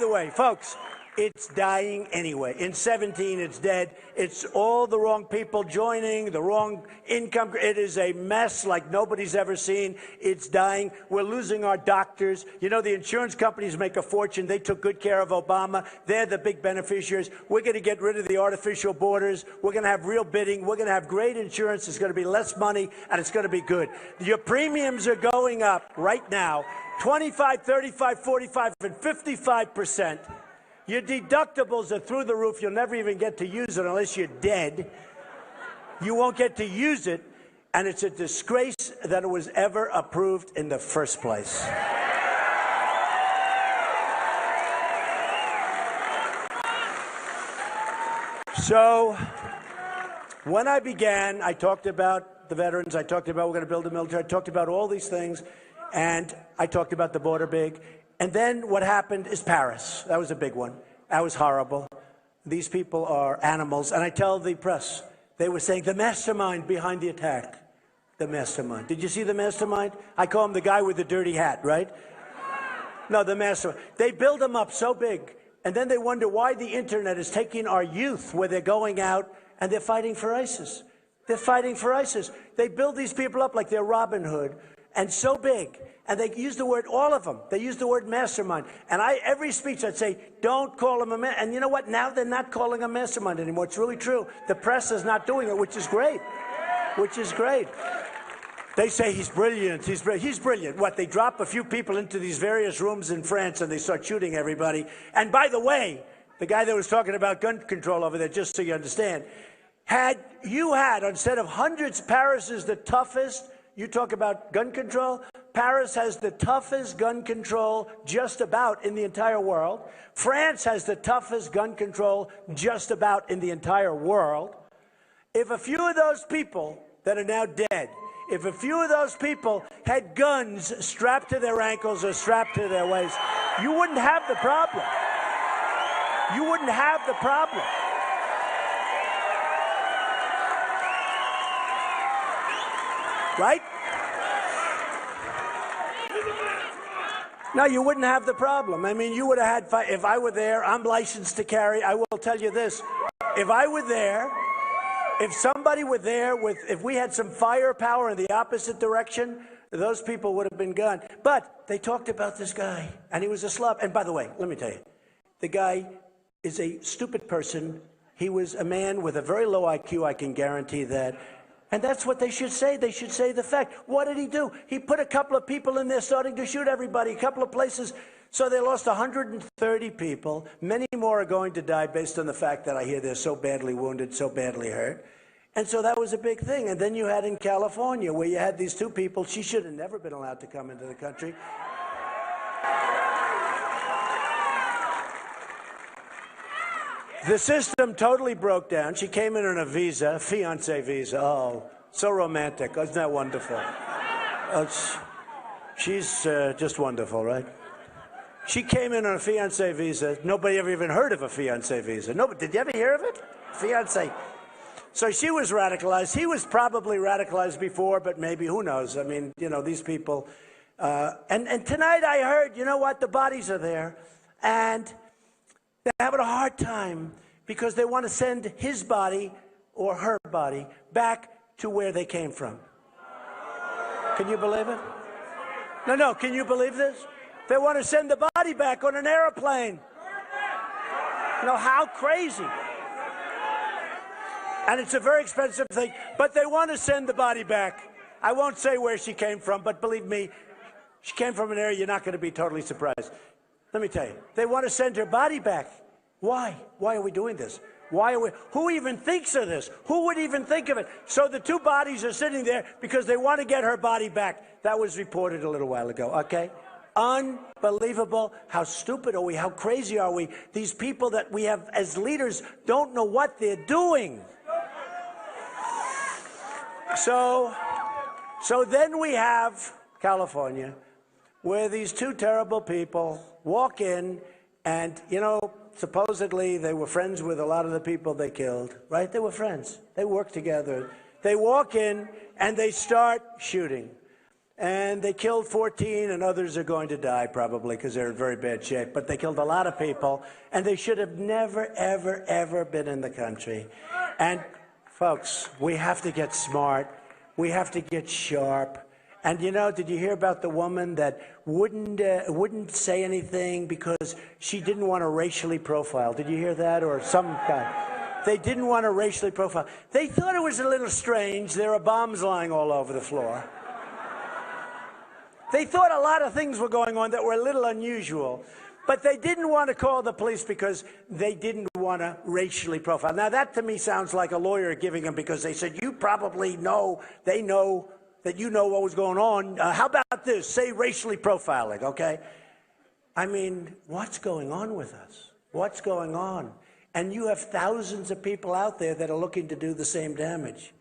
way, folks, it's dying anyway. In 17, it's dead. It's all the wrong people joining, the wrong income. It is a mess like nobody's ever seen. It's dying. We're losing our doctors. You know, the insurance companies make a fortune. They took good care of Obama. They're the big beneficiaries. We're going to get rid of the artificial borders. We're going to have real bidding. We're going to have great insurance. It's going to be less money, and it's going to be good. Your premiums are going up right now, 25, 35, 45, and 55%. Your deductibles are through the roof. You'll never even get to use it unless you're dead. You won't get to use it, and it's a disgrace that it was ever approved in the first place. So, when I began, I talked about the veterans. I talked about we're going to build a military. I talked about all these things, and I talked about the border big. And then what happened is Paris. That was a big one. That was horrible. These people are animals. And I tell the press, they were saying the mastermind behind the attack. The mastermind. Did you see the mastermind? I call him the guy with the dirty hat, right? No, the mastermind. They build them up so big. And then they wonder why the internet is taking our youth where they're going out and they're fighting for ISIS. They're fighting for ISIS. They build these people up like they're Robin Hood. And so big. And they use the word, all of them, they use the word mastermind. And every speech I'd say, don't call him a man. And you know what? Now they're not calling him mastermind anymore. It's really true. The press is not doing it, which is great. Which is great. They say he's brilliant. He's brilliant. What? They drop a few people into these various rooms in France and they start shooting everybody. And by the way, the guy that was talking about gun control over there, just so you understand, instead of hundreds, Paris is the toughest. You talk about gun control. Paris has the toughest gun control just about in the entire world. France has the toughest gun control just about in the entire world. If a few of those people that are now dead, if a few of those people had guns strapped to their ankles or strapped to their waist, you wouldn't have the problem. You wouldn't have the problem. Right? No, you wouldn't have the problem. I mean, you would have had, if I were there, I'm licensed to carry. I will tell you this. If I were there, if somebody were there if we had some firepower in the opposite direction, those people would have been gone. But they talked about this guy, and he was a slob. And by the way, let me tell you, the guy is a stupid person. He was a man with a very low IQ, I can guarantee that. And that's what they should say. They should say the fact. What did he do? He put a couple of people in there starting to shoot everybody, a couple of places. So they lost 130 people. Many more are going to die based on the fact that I hear they're so badly wounded, so badly hurt. And so that was a big thing. And then you had in California where you had these two people. She should have never been allowed to come into the country. The system totally broke down. She came in on a visa, fiance visa. Oh, so romantic. Isn't that wonderful? She's just wonderful, right? She came in on a fiance visa. Nobody ever even heard of a fiance visa. Nobody. Did you ever hear of it? Fiance. So she was radicalized. He was probably radicalized before, but maybe, who knows? I mean, you know, these people. And tonight I heard, you know what? The bodies are there. And they're having a hard time because they want to send his body or her body back to where they came from. Can you believe it? No, can you believe this? They want to send the body back on an airplane. You know, how crazy. And it's a very expensive thing, but they want to send the body back. I won't say where she came from, but believe me, she came from an area you're not going to be totally surprised. Let me tell you, they want to send her body back. Why? Why are we doing this? Who even thinks of this? Who would even think of it? So the two bodies are sitting there because they want to get her body back. That was reported a little while ago, okay? Unbelievable. How stupid are we? How crazy are we? These people that we have as leaders don't know what they're doing. So then we have California, where these two terrible people walk in and, supposedly they were friends with a lot of the people they killed, right? They were friends. They worked together. They walk in and they start shooting. And they killed 14, and others are going to die probably because they're in very bad shape. But they killed a lot of people, and they should have never, ever, ever been in the country. And, folks, we have to get smart. We have to get sharp. And, did you hear about the woman that wouldn't say anything because she didn't want to racially profile? Did you hear that? Or some guy. They didn't want to racially profile. They thought it was a little strange. There are bombs lying all over the floor. They thought a lot of things were going on that were a little unusual, but they didn't want to call the police because they didn't want to racially profile. Now, that to me sounds like a lawyer giving them, because they said, you probably know, they know that you know what was going on. How about this? Say racially profiling, okay? I mean, what's going on with us? What's going on? And you have thousands of people out there that are looking to do the same damage.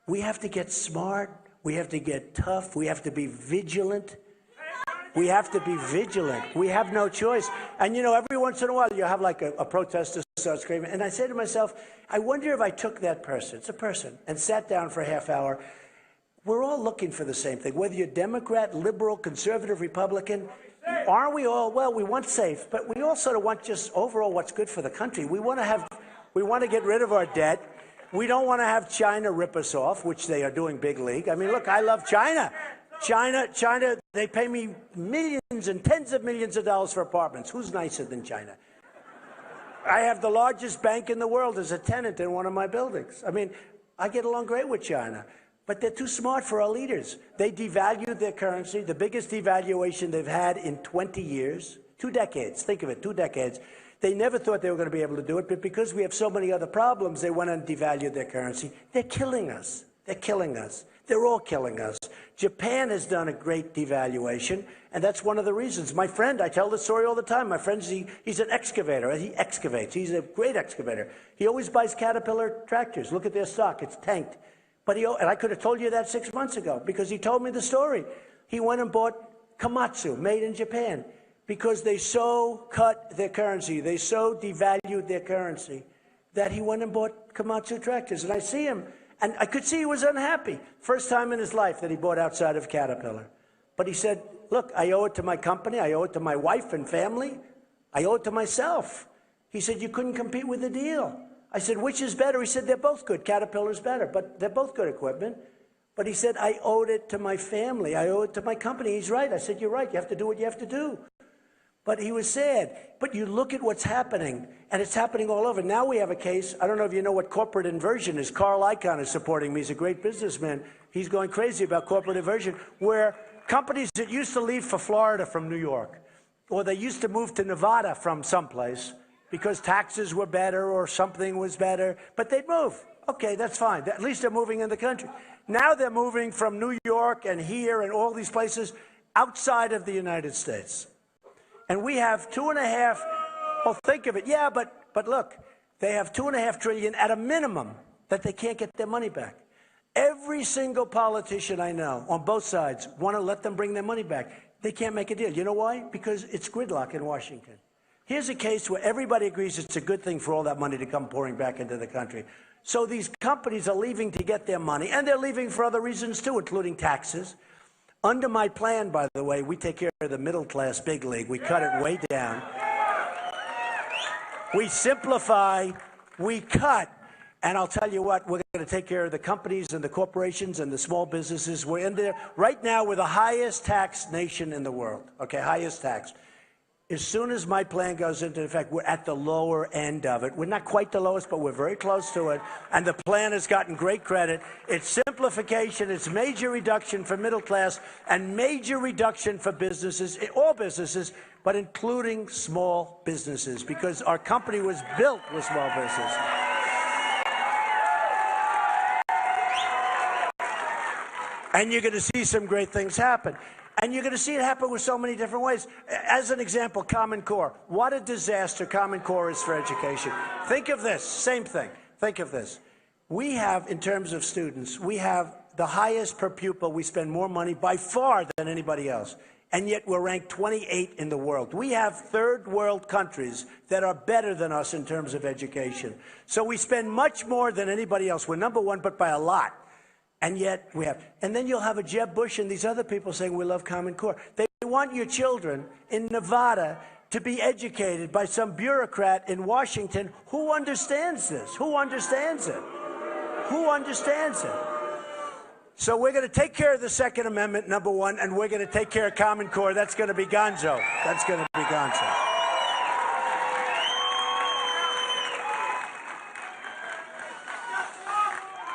We have to get smart. We have to get tough. We have to be vigilant. We have to be vigilant. We have no choice. And, every once in a while, you have like a protester start screaming. And I say to myself, I wonder if I took that person, it's a person, and sat down for a half hour. We're all looking for the same thing. Whether you're Democrat, liberal, conservative, Republican, aren't we all? Well, we want safe, but we all sort of want just overall what's good for the country. We want to get rid of our debt. We don't want to have China rip us off, which they are doing big league. I mean, look, I love China. China, they pay me millions and tens of millions of dollars for apartments. Who's nicer than China? I have the largest bank in the world as a tenant in one of my buildings. I mean, I get along great with China, but they're too smart for our leaders. They devalued their currency, the biggest devaluation they've had in 20 years, 2 decades. Think of it, 2 decades. They never thought they were going to be able to do it, but because we have so many other problems, they went and devalued their currency. They're killing us. They're killing us. They're all killing us. Japan has done a great devaluation, and that's one of the reasons. My friend, I tell this story all the time. My friend, he's an excavator. He excavates. He's a great excavator. He always buys Caterpillar tractors. Look at their stock. It's tanked. And I could have told you that 6 months ago because he told me the story. He went and bought Komatsu, made in Japan, because they so cut their currency, they so devalued their currency, that he went and bought Komatsu tractors. And I see him, and I could see he was unhappy. First time in his life that he bought outside of Caterpillar. But he said, look, I owe it to my company, I owe it to my wife and family, I owe it to myself. He said, you couldn't compete with the deal. I said, which is better? He said, they're both good. Caterpillar's better, but they're both good equipment. But he said, I owed it to my family, I owe it to my company. He's right. I said, you're right, you have to do what you have to do. But he was sad. But you look at what's happening, and it's happening all over. Now we have a case. I don't know if you know what corporate inversion is. Carl Icahn is supporting me. He's a great businessman. He's going crazy about corporate inversion, where companies that used to leave for Florida from New York, or they used to move to Nevada from someplace because taxes were better or something was better, but they'd move. Okay, that's fine. At least they're moving in the country. Now they're moving from New York and here and all these places outside of the United States. And we have 2.5, well, think of it. Yeah, but look, they have $2.5 trillion at a minimum that they can't get their money back. Every single politician I know on both sides want to let them bring their money back. They can't make a deal. You know why? Because it's gridlock in Washington. Here's a case where everybody agrees it's a good thing for all that money to come pouring back into the country. So these companies are leaving to get their money, and they're leaving for other reasons too, including taxes. Under my plan, by the way, we take care of the middle class big league. We cut it way down. We simplify, we cut. And I'll tell you what, we're going to take care of the companies and the corporations and the small businesses. We're in there. Right now, we're the highest taxed nation in the world. Okay, highest tax. As soon as my plan goes into effect, we're at the lower end of it. We're not quite the lowest, but we're very close to it. And the plan has gotten great credit. It's simplification, it's major reduction for middle class, and major reduction for businesses, all businesses, but including small businesses, because our company was built with small businesses. And you're going to see some great things happen. And you're going to see it happen with so many different ways. As an example, Common Core. What a disaster Common Core is for education. Think of this, same thing. Think of this. We have, in terms of students, we have the highest per pupil. We spend more money by far than anybody else. And yet we're ranked 28 in the world. We have third world countries that are better than us in terms of education. So we spend much more than anybody else. We're number one, but by a lot. And yet we have. And then you'll have a Jeb Bush and these other people saying we love Common Core. They want your children in Nevada to be educated by some bureaucrat in Washington. Who understands this? Who understands it? Who understands it? So we're going to take care of the Second Amendment, number one, and we're going to take care of Common Core. That's going to be gonzo. That's going to be gonzo.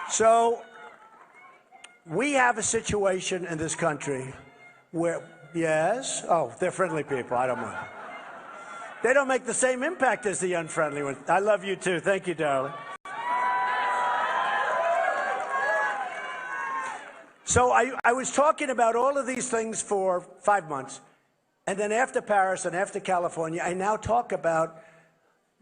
So we have a situation in this country where, yes, oh, they're friendly people. I don't mind. They don't make the same impact as the unfriendly ones. I love you too. Thank you, darling. So I was talking about all of these things for 5 months. And then after Paris and after California, I now talk about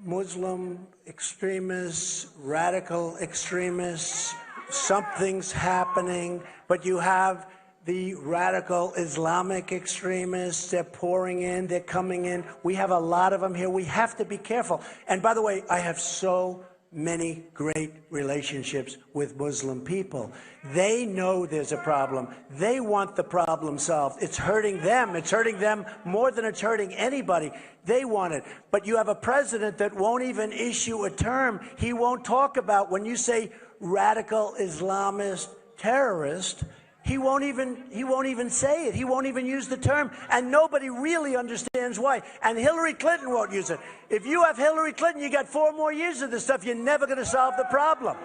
Muslim extremists, radical extremists. Something's happening, but you have the radical Islamic extremists. They're pouring in, they're coming in. We have a lot of them here. We have to be careful. And by the way, I have so many great relationships with Muslim people. They know there's a problem. They want the problem solved. It's hurting them. It's hurting them more than it's hurting anybody. They want it. But you have a president that won't even issue a term. He won't talk about, when you say radical Islamist terrorist, he won't even say it. He won't even use the term. And nobody really understands why. And Hillary Clinton won't use it. If you have Hillary Clinton, you got 4 more years of this stuff. You're never going to solve the problem.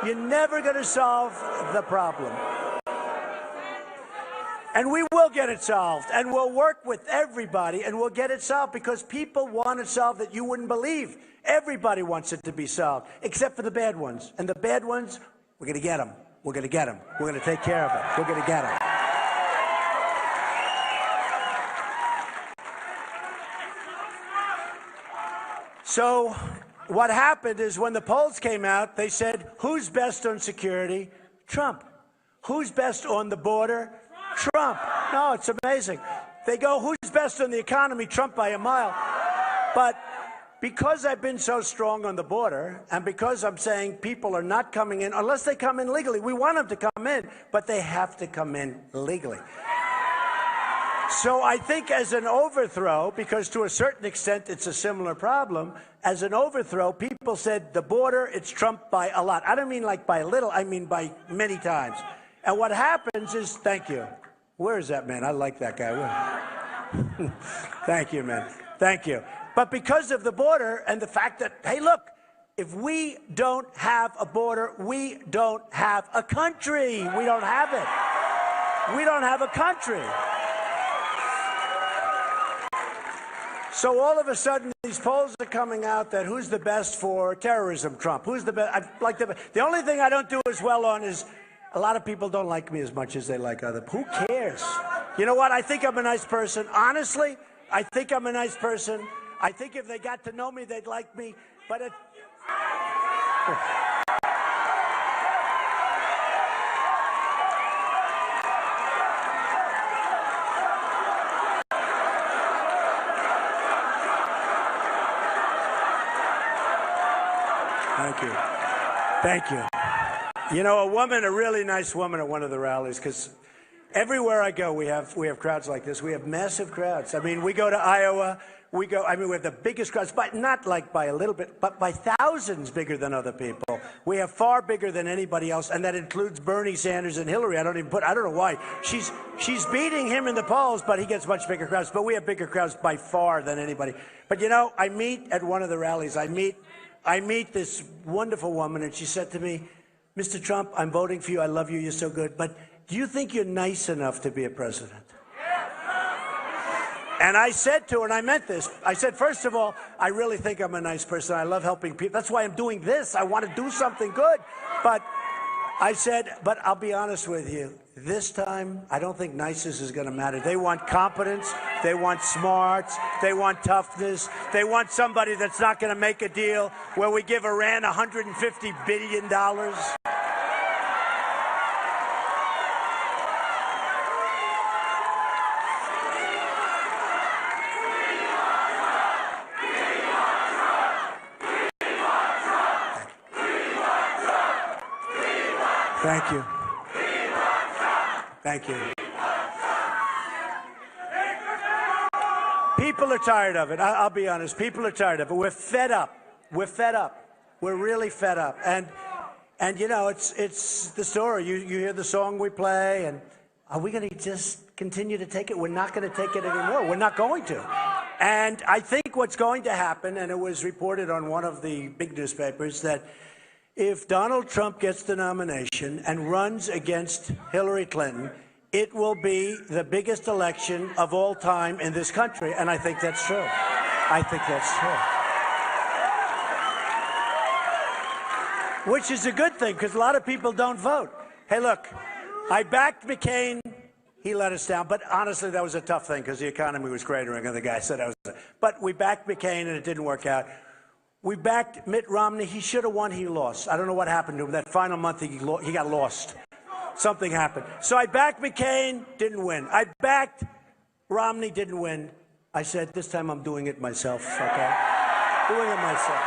You're never going to solve the problem. And we will get it solved. And we'll work with everybody and we'll get it solved because people want it solved that you wouldn't believe. Everybody wants it to be solved, except for the bad ones. And the bad ones, we're going to get them. We're going to get them. We're going to take care of it. We're going to get them. So what happened is when the polls came out, they said, who's best on security? Trump. Who's best on the border? Trump. No, it's amazing. They go, who's best on the economy? Trump by a mile. But because I've been so strong on the border, and because I'm saying people are not coming in, unless they come in legally. We want them to come in, but they have to come in legally. So I think as an overthrow, because to a certain extent it's a similar problem, as an overthrow, people said the border, it's Trump by a lot. I don't mean like by a little, I mean by many times. And what happens is, thank you. Where is that man? I like that guy. Thank you, man. Thank you. But because of the border and the fact that, hey, look, if we don't have a border, we don't have a country. We don't have it. We don't have a country. So all of a sudden, these polls are coming out that who's the best for terrorism? Trump. Who's the best? The only thing I don't do as well on is a lot of people don't like me as much as they like other. Who cares? You know what? I think I'm a nice person. Honestly, I think I'm a nice person. I think if they got to know me, they'd like me. But it... Thank you. Thank you. You know, a really nice woman at one of the rallies, because everywhere I go, we have crowds like this. We have massive crowds. I mean, we go to Iowa. We have the biggest crowds, but not like by a little bit, but by thousands bigger than other people. We have far bigger than anybody else, and that includes Bernie Sanders and Hillary. I don't know why. She's beating him in the polls, but he gets much bigger crowds. But we have bigger crowds by far than anybody. But you know, I meet at one of the rallies, I meet this wonderful woman, and she said to me, Mr. Trump, I'm voting for you. I love you. You're so good. But do you think you're nice enough to be a president? And I said to her, and I meant this, I said, first of all, I really think I'm a nice person. I love helping people. That's why I'm doing this. I want to do something good. But I said, but I'll be honest with you. this time, I don't think niceness is going to matter. They want competence. They want smarts. They want toughness. They want somebody that's not going to make a deal where we give Iran $150 billion. Thank you. Thank you. People are tired of it. I'll be honest. People are tired of it. We're fed up. We're fed up. We're really fed up. And you know, it's the story. You hear the song we play, and are we going to just continue to take it? We're not going to take it anymore. We're not going to. And I think what's going to happen, and it was reported on one of the big newspapers, that if Donald Trump gets the nomination and runs against Hillary Clinton, it will be the biggest election of all time in this country. And I think that's true. I think that's true. Which is a good thing, because a lot of people don't vote. Hey, look, I backed McCain. He let us down. But honestly, that was a tough thing, because the economy was cratering, and the guy said I was. But we backed McCain, and it didn't work out. We backed Mitt Romney. He should have won. He lost. I don't know what happened to him. That final month, he got lost. Something happened. So I backed McCain, didn't win. I backed Romney, didn't win. I said, this time I'm doing it myself, okay? Doing it myself.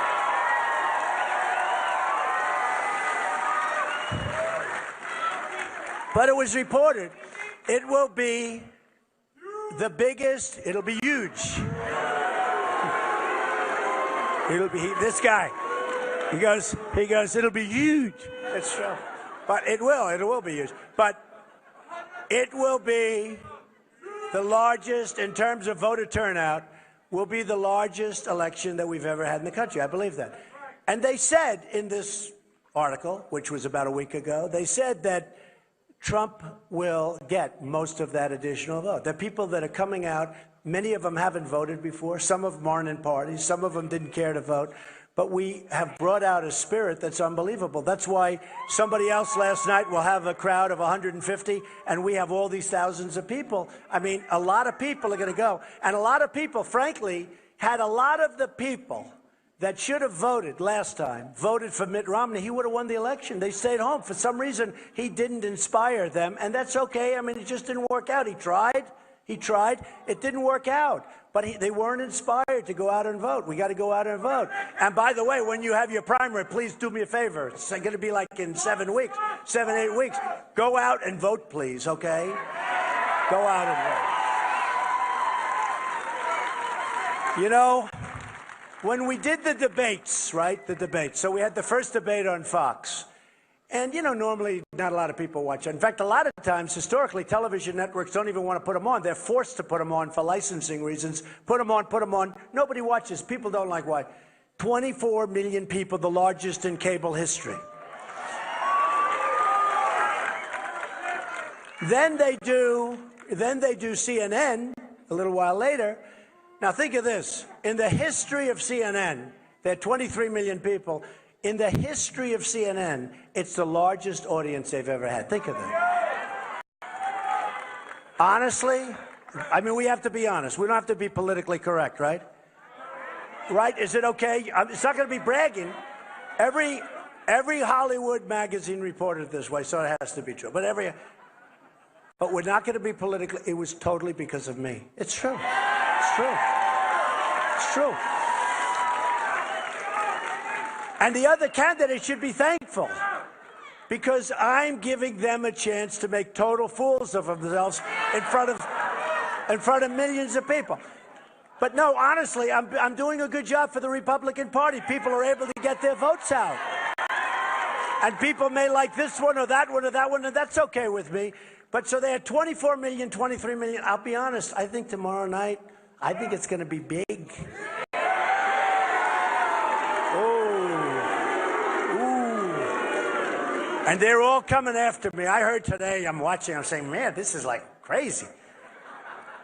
But it was reported, it will be the biggest, it'll be huge. It'll be, this guy, he goes, it'll be huge. It's true. But it will be huge. But it will be the largest, in terms of voter turnout, will be the largest election that we've ever had in the country. I believe that. And they said in this article, which was about a week ago, they said that Trump will get most of that additional vote. The people that are coming out, many of them haven't voted before. Some of them aren't in parties. Some of them didn't care to vote. But we have brought out a spirit that's unbelievable. That's why somebody else last night will have a crowd of 150, and we have all these thousands of people. I mean, a lot of people are going to go. And a lot of people, frankly, had a lot of the people that should have voted last time, voted for Mitt Romney. He would have won the election. They stayed home. For some reason, he didn't inspire them, and that's okay. I mean, it just didn't work out. He tried. It didn't work out. But they weren't inspired to go out and vote. We got to go out and vote. And by the way, when you have your primary, please do me a favor. It's going to be like in 7 weeks, 8 weeks. Go out and vote, please, okay? Go out and vote. You know, when we did the debates, right, the debates, so we had the first debate on Fox. And, you know, normally not a lot of people watch it. In fact, a lot of times, historically, television networks don't even want to put them on. They're forced to put them on for licensing reasons. Put them on. Nobody watches. People don't like watch. 24 million people, the largest in cable history. Then they do CNN a little while later. Now, think of this. In the history of CNN, there are 23 million people. In the history of CNN, it's the largest audience they've ever had. Think of that. Honestly, I mean, we have to be honest. We don't have to be politically correct, right? Right? Is it okay? It's not going to be bragging. Every Hollywood magazine reported it this way, so it has to be true. But we're not going to be politically. It was totally because of me. It's true. It's true. It's true. And the other candidates should be thankful, because I'm giving them a chance to make total fools of themselves in front of millions of people. But no, honestly, I'm doing a good job for the Republican Party. People are able to get their votes out. And people may like this one or that one or that one, and that's okay with me. But so they had 24 million, 23 million. I'll be honest, I think tomorrow night, I think it's going to be big. And they're all coming after me. I heard today, I'm watching, I'm saying, man, this is like crazy.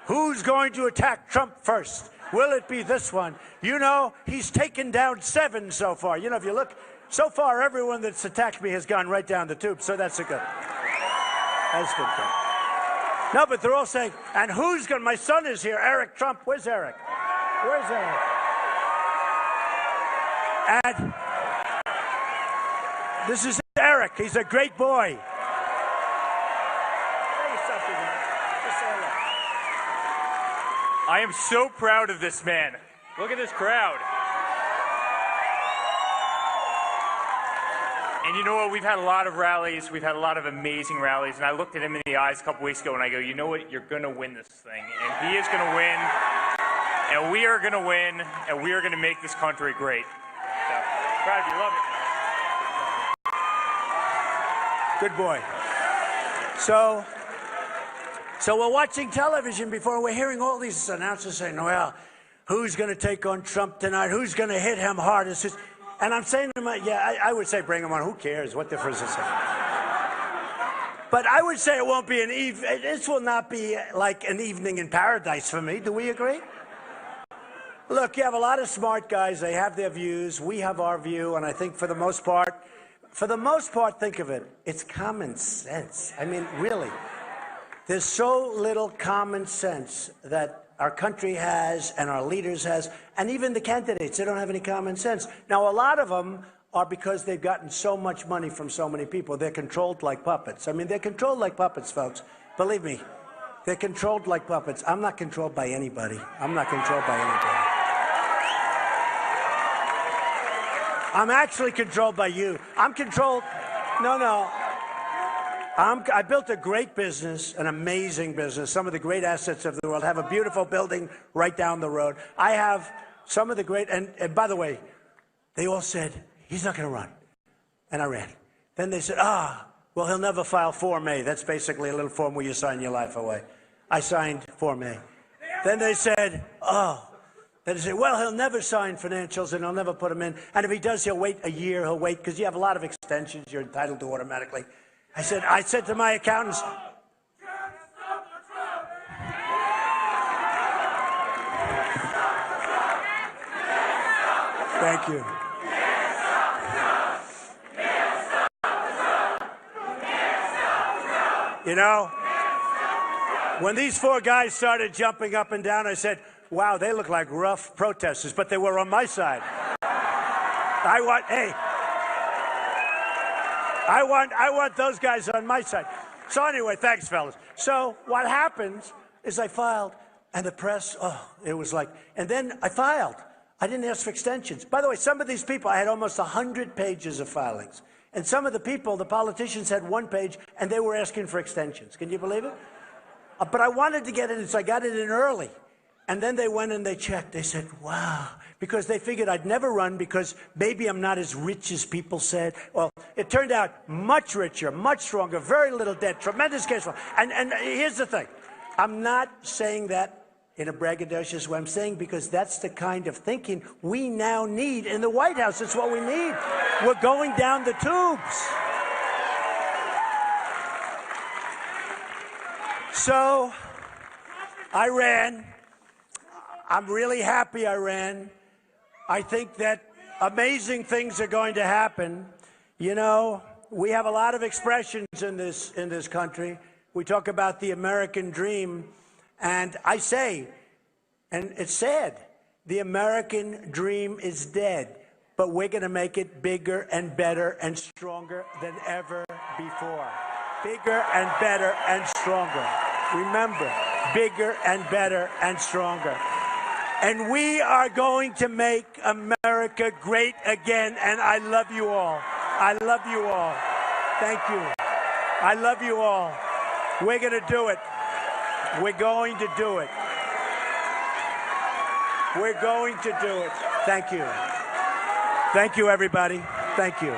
Who's going to attack Trump first? Will it be this one? You know, he's taken down 7 so far. You know, if you look, so far, everyone that's attacked me has gone right down the tube, so that's a good. That's good. No, but they're all saying, and who's going to, my son is here, Eric Trump. Where's Eric? Where's Eric? And this is Eric. He's a great boy.
I am so proud of this man. Look at this crowd. And you know what? We've had a lot of rallies. We've had a lot of amazing rallies. And I looked at him in the eyes a couple weeks ago and I go, you know what? You're going to win this thing. And he is going to win. And we are going to win. And we are going to make this country great. So, proud of you. Love it.
Good boy. So we're watching television before we're hearing all these announcers saying, well, who's going to take on Trump tonight? Who's going to hit him hardest? And I'm saying to him, yeah, I would say bring him on. Who cares? What difference does it make? But I would say it won't be this will not be like an evening in paradise for me. Do we agree? Look, you have a lot of smart guys. They have their views. We have our view. And I think for the most part, think of it. It's common sense. I mean, really. There's so little common sense that our country has and our leaders has, and even the candidates, they don't have any common sense. Now, a lot of them are because they've gotten so much money from so many people. They're controlled like puppets. I mean, they're controlled like puppets, folks. Believe me, they're controlled like puppets. I'm not controlled by anybody. I'm not controlled by anybody. I'm actually controlled by you. I'm controlled. No. I built a great business, an amazing business, some of the great assets of the world. I have a beautiful building right down the road. I have some of the great, and by the way, they all said, he's not going to run. And I ran. Then they said, well, he'll never file Form A. That's basically a little form where you sign your life away. I signed Form A. Then they said, well, he'll never sign financials and he'll never put them in. And if he does, he'll wait a year. He'll wait because you have a lot of extensions you're entitled to automatically. I said to my accountants, thank you. You know, when these four guys started jumping up and down, I said, wow, they look like rough protesters, but they were on my side. I want those guys on my side. So anyway, thanks, fellas. So what happens is I filed, and the press, it was like, and then I filed. I didn't ask for extensions. By the way, some of these people, I had almost 100 pages of filings. And some of the people, the politicians, had 1 page, and they were asking for extensions. Can you believe it? But I wanted to get it in, so I got it in early. And then they went and they checked. They said, wow, because they figured I'd never run because maybe I'm not as rich as people said. Well, it turned out much richer, much stronger, very little debt, tremendous cash flow. And here's the thing. I'm not saying that in a braggadocious way. I'm saying because that's the kind of thinking we now need in the White House. That's what we need. We're going down the tubes. So I ran. I'm really happy I ran. I think that amazing things are going to happen. You know, we have a lot of expressions in this country. We talk about the American dream, and I say, and it's sad, the American dream is dead, but we're going to make it bigger and better and stronger than ever before. Bigger and better and stronger. Remember, bigger and better and stronger. And we are going to make America great again, and I love you all. I love you all. Thank you. I love you all. We're going to do it. We're going to do it. We're going to do it. Thank you. Thank you, everybody. Thank you.